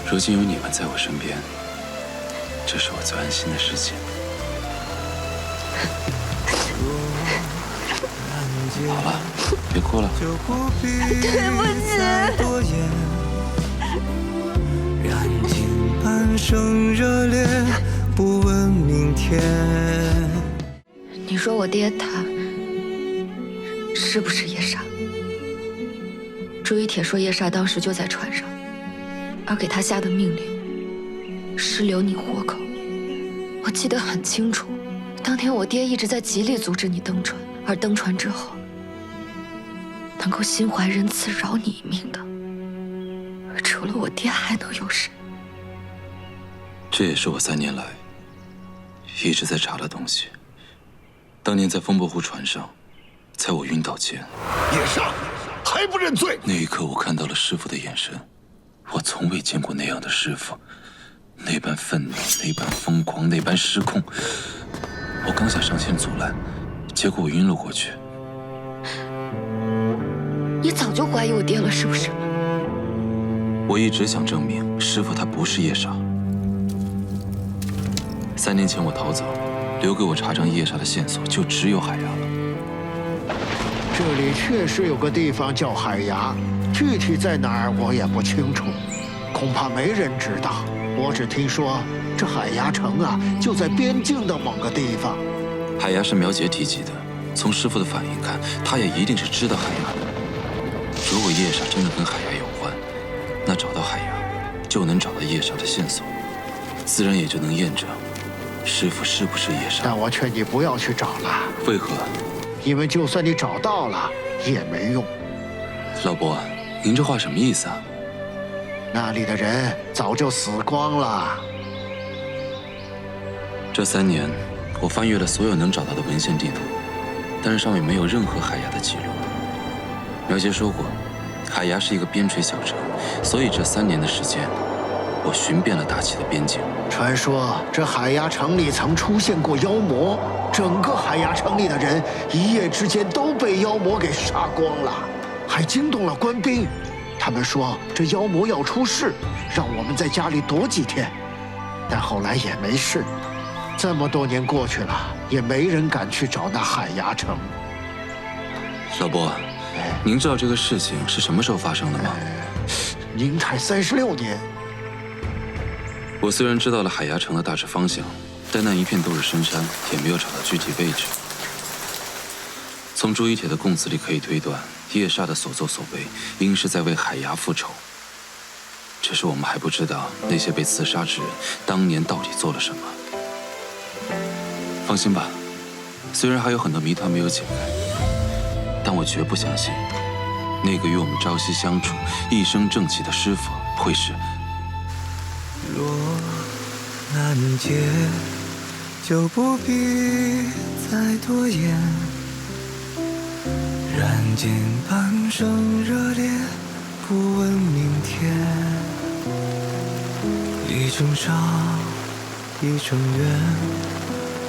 如今有你们在我身边，这是我最安心的事情。好了，别哭了。对不起。燃尽半生热烈，不问明天。你说我爹他是不是夜煞？朱一铁说夜煞当时就在船上，而给他下的命令是留你活口。我记得很清楚，当天我爹一直在极力阻止你登船，而登船之后，能够心怀仁慈饶你一命的，除了我爹还能有谁？这也是我3年来一直在查的东西。当年在风伯湖船上，在我晕倒前，叶煞还不认罪？那一刻，我看到了师父的眼神，我从未见过那样的师父，那般愤怒，那般疯狂，那般失控。我刚想上前阻拦，结果我晕了过去。你早就怀疑我爹了，是不是？我一直想证明师父他不是夜煞。3年前我逃走，留给我查证夜煞的线索就只有海牙了。这里确实有个地方叫海牙，具体在哪儿我也不清楚，恐怕没人知道。我只听说这海牙城啊，就在边境的某个地方。海牙是苗杰提及的，从师父的反应看，他也一定是知道海牙的。如果夜煞真的跟海牙有关，那找到海牙，就能找到夜煞的线索，自然也就能验证师父是不是夜煞。但我劝你不要去找了。为何？因为就算你找到了，也没用。老伯，您这话什么意思啊？那里的人早就死光了。这3年，我翻阅了所有能找到的文献地图，但是上面没有任何海牙的记录。苗杰说过，海牙是一个边陲小城，所以这3年的时间，我寻遍了大齐的边境。传说这海牙城里曾出现过妖魔，整个海牙城里的人一夜之间都被妖魔给杀光了，还惊动了官兵。他们说这妖魔要出事，让我们在家里躲几天，但后来也没事。这么多年过去了，也没人敢去找那海牙城。老伯，您知道这个事情是什么时候发生的吗？宁泰36年。我虽然知道了海牙城的大致方向，但那一片都是深山，也没有找到具体位置。从朱一铁的供词里可以推断，夜煞的所作所为，应是在为海牙复仇。只是我们还不知道那些被刺杀之人当年到底做了什么。放心吧，虽然还有很多谜团没有解开，但我绝不相信，那个与我们朝夕相处、一生正气的师傅会是。若难解，就不必再多言。燃尽半生热烈，不问明天。一程伤，一程缘，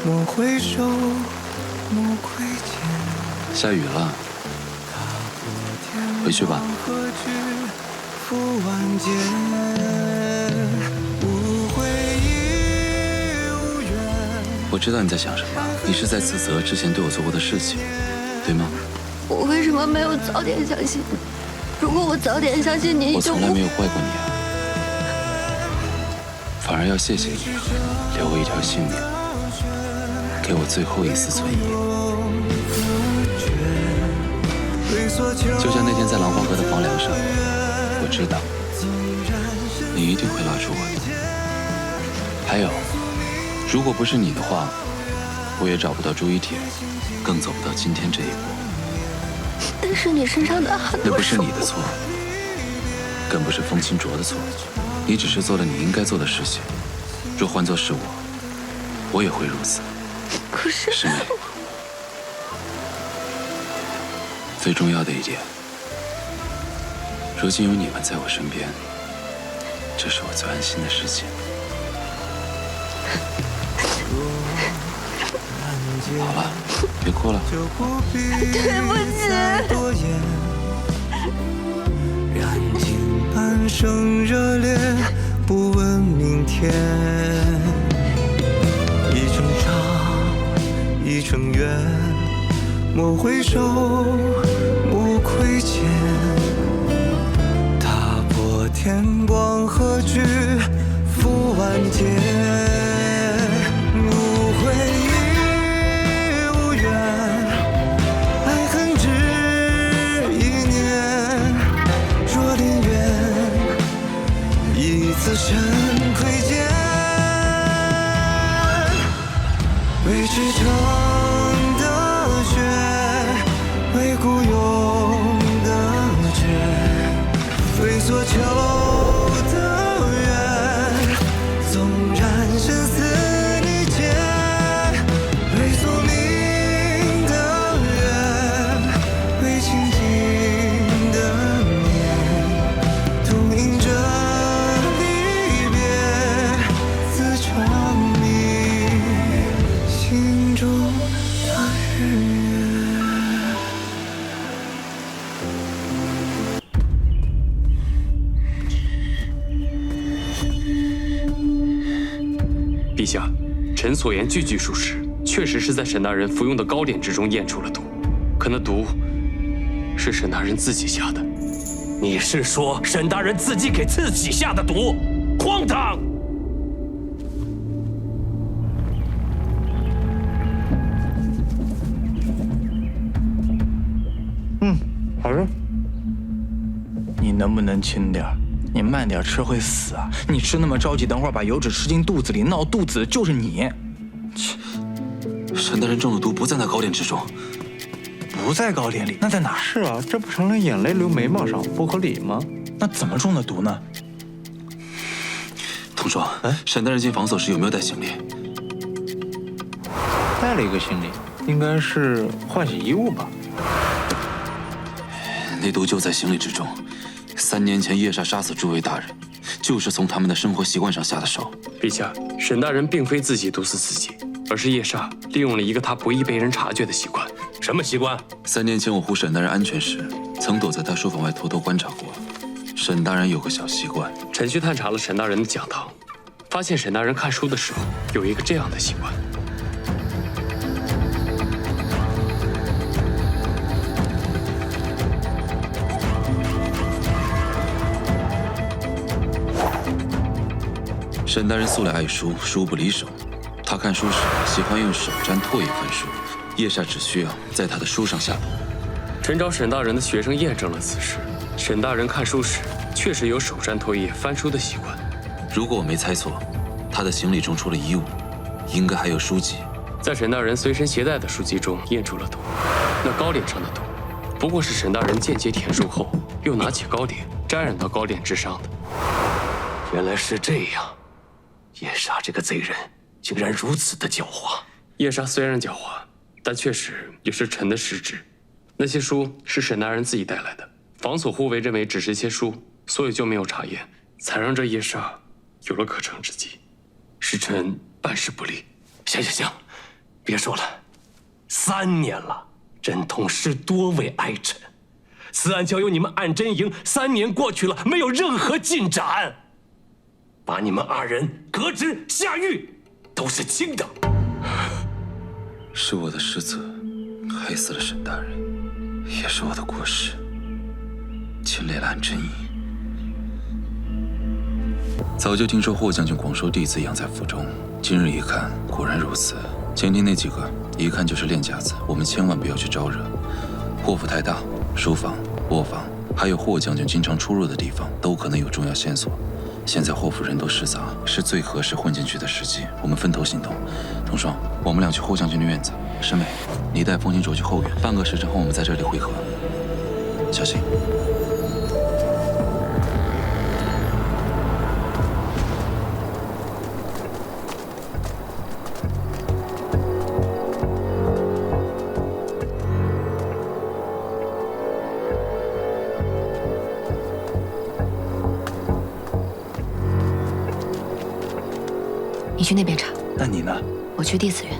莫回首，莫窥见。下雨了，回去吧。我知道你在想什么，你是在自责之前对我做过的事情，对吗？我为什么没有早点相信你？如果我早点相信你，我从来没有怪过你啊，反而要谢谢你，留我一条性命，给我最后一丝存疑。就像那天在浪花阁的房梁上，我知道你一定会拉住我的。还有，如果不是你的话，我也找不到朱一铁，更走不到今天这一步。但是你身上的汗那不是你的错，更不是风清浊的错，你只是做了你应该做的事情。若换作是我，我也会如此。可是师妹，最重要的一点，如今有你们在我身边，这是我最安心的事情。好了，别哭了。对不起。燃尽半生热烈，不问明天。一程长，一程远，莫回首，莫窥见。踏破天光，何惧赴万劫？无悔亦无怨，爱恨只一念。若恋缘，一次身窥见。未驰骋的雪，为孤勇的决，为所求的缘。纵然生死离间，为宿命的缘，为情景的念，同饮着离别，自长鸣心中的日月。陛下，臣所言句句属实，确实是在沈大人服用的糕点之中验出了毒，可那毒是沈大人自己下的。你是说沈大人自己给自己下的毒？荒唐！好吃。你能不能轻点儿？你慢点吃会死啊！你吃那么着急，等会儿把油脂吃进肚子里，闹肚子的就是你。沈大人中的毒不在那糕点之中，不在糕点里，那在哪儿？是啊，这不成了眼泪流眉毛上，不合理吗？那怎么中的毒呢？童双，沈大人进房所时有没有带行李？带了一个行李，应该是换洗衣物吧。那毒就在行李之中。3年前叶莎杀死诸位大人，就是从他们的生活习惯上下的手。陛下，沈大人并非自己毒死自己，而是叶莎利用了一个他不易被人察觉的习惯。什么习惯？3年前我护沈大人安全时，曾躲在他书房外偷偷观察过。沈大人有个小习惯。臣去探查了沈大人的讲堂，发现沈大人看书的时候有一个这样的习惯。沈大人素来爱书，书不离手。他看书时喜欢用手沾唾液翻书，叶莎只需要在他的书上下毒。臣找沈大人的学生验证了此事，沈大人看书时确实有手沾唾液翻书的习惯。如果我没猜错，他的行李中除了衣物，应该还有书籍。在沈大人随身携带的书籍中验出了毒，那糕点上的毒，不过是沈大人间接填书后，又拿起糕点沾染到糕点之上的。原来是这样。叶莎这个贼人竟然如此的狡猾。叶莎虽然狡猾，但确实也是臣的失职。那些书是沈大人自己带来的，房所护卫认为只是些书，所以就没有查验，才让这叶莎有了可乘之机。是臣办事不力。行，别说了，3年了，朕痛失多位爱臣，此案交由你们暗侦营，3年过去了，没有任何进展。把你们2人革职下狱，都是轻的。是我的失责，害死了沈大人，也是我的过失，牵累了暗侦营。早就听说霍将军广收弟子养在府中，今日一看，果然如此。前厅那几个，一看就是练家子，我们千万不要去招惹。霍府太大，书房、卧房，还有霍将军经常出入的地方，都可能有重要线索。现在霍府人都失杂，是最合适混进去的时机。我们分头行动。童双，我们俩去霍将军的院子。师妹，你带风行卓去后院。半个时辰后，我们在这里会合。小心。你去那边查，那你呢？我去弟子院。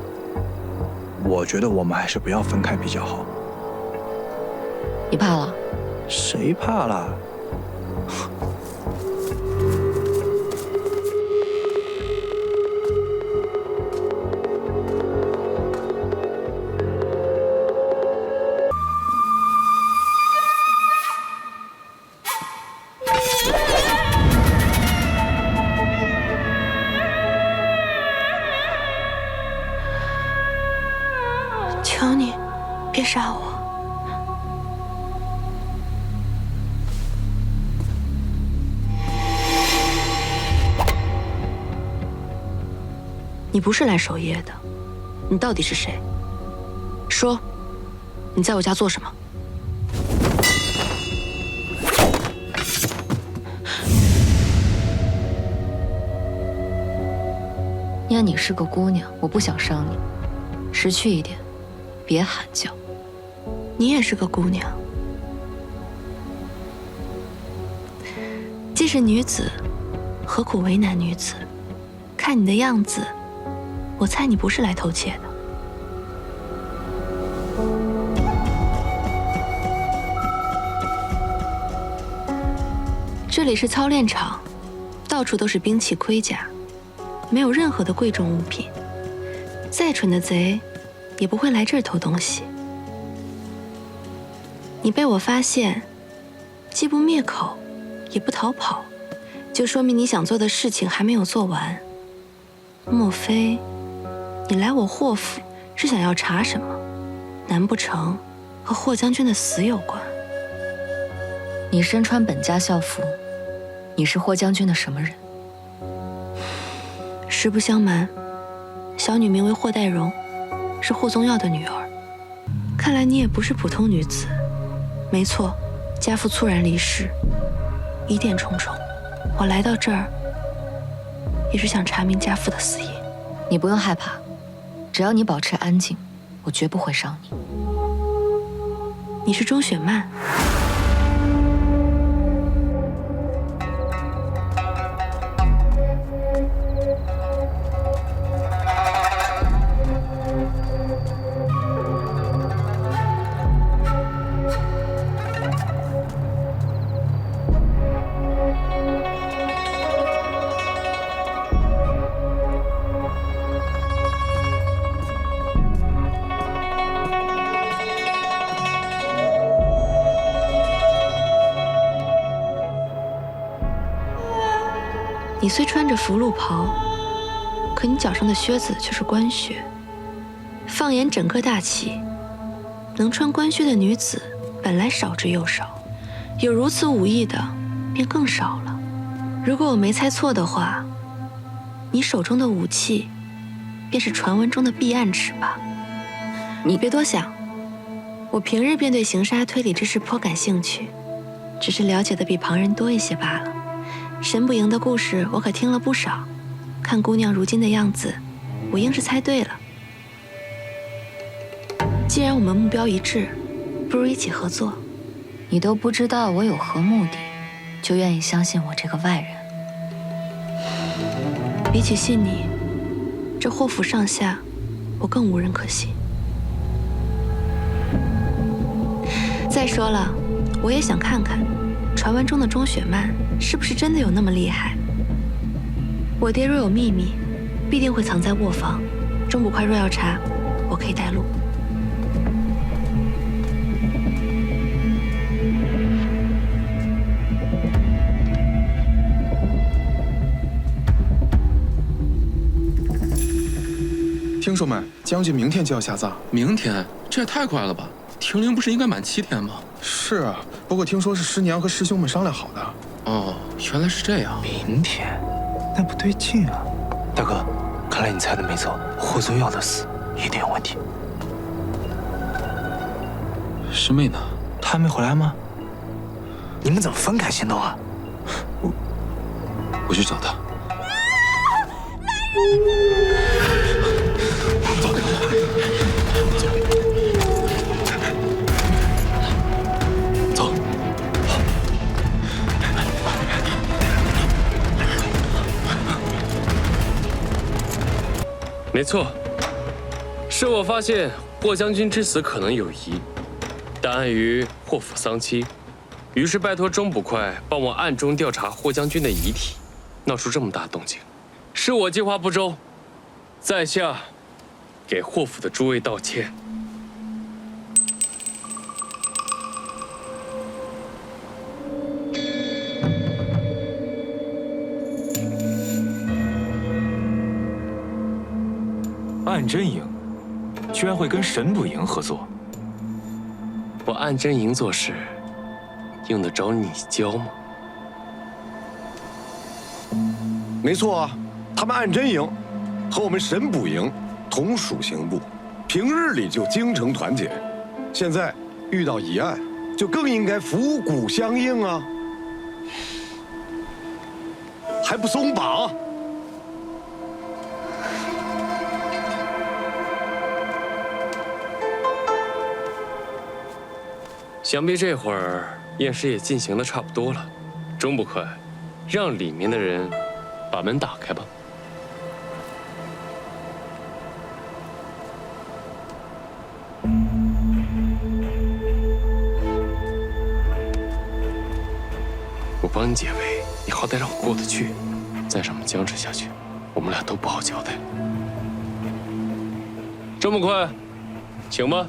我觉得我们还是不要分开比较好。你怕了？谁怕了？杀我。你不是来守夜的，你到底是谁？说，你在我家做什么？念你是个姑娘，我不想伤你，识趣一点，别喊叫。你也是个姑娘，既是女子，何苦为难女子？看你的样子，我猜你不是来偷窃的。这里是操练场，到处都是兵器盔甲，没有任何的贵重物品。再蠢的贼，也不会来这儿偷东西。你被我发现，既不灭口，也不逃跑，就说明你想做的事情还没有做完。莫非你来我霍府是想要查什么？难不成和霍将军的死有关？你身穿本家校服，你是霍将军的什么人？实不相瞒，小女名为霍代荣，是霍宗耀的女儿。看来你也不是普通女子。没错，家父猝然离世，疑点重重。我来到这儿，也是想查明家父的死因。你不用害怕，只要你保持安静，我绝不会伤你。你是钟雪曼。你虽穿着福禄袍，可你脚上的靴子却是官靴。放眼整个大齐，能穿官靴的女子本来少之又少，有如此武艺的便更少了。如果我没猜错的话，你手中的武器便是传闻中的避案尺吧？你别多想，我平日便对刑杀推理之事颇感兴趣，只是了解的比旁人多一些罢了。沈捕营的故事我可听了不少，看姑娘如今的样子，我应是猜对了。既然我们目标一致，不如一起合作。你都不知道我有何目的，就愿意相信我这个外人？比起信你，这霍府上下，我更无人可信。再说了，我也想看看，传闻中的钟雪曼是不是真的有那么厉害？我爹若有秘密，必定会藏在卧房。钟捕快若要查，我可以带路。听说没？将军明天就要下葬。明天？这也太快了吧！停灵不是应该满7天吗？是啊，不过听说是师娘和师兄们商量好的。哦，原来是这样。明天？那不对劲啊！大哥，看来你猜的没错，霍宗耀的死一定有问题。师妹呢？她还没回来吗？你们怎么分开行动啊？我去找她。走。没错，是我发现霍将军之死可能有疑，但碍于霍府丧期，于是拜托钟捕快帮我暗中调查霍将军的遗体，闹出这么大动静，是我计划不周，在下给霍府的诸位道歉。暗真营居然会跟神捕营合作，暗真营做事，用得着你教吗？没错啊，他们暗真营和我们神捕营同属刑部，平日里就精诚团结，现在遇到疑案，就更应该伏骨相应啊，还不松绑？想必这会儿验尸也进行的差不多了，钟捕快，让里面的人把门打开吧。我帮你解围，你好歹让我过得去。再这么僵持下去，我们俩都不好交代。钟捕快，请吧。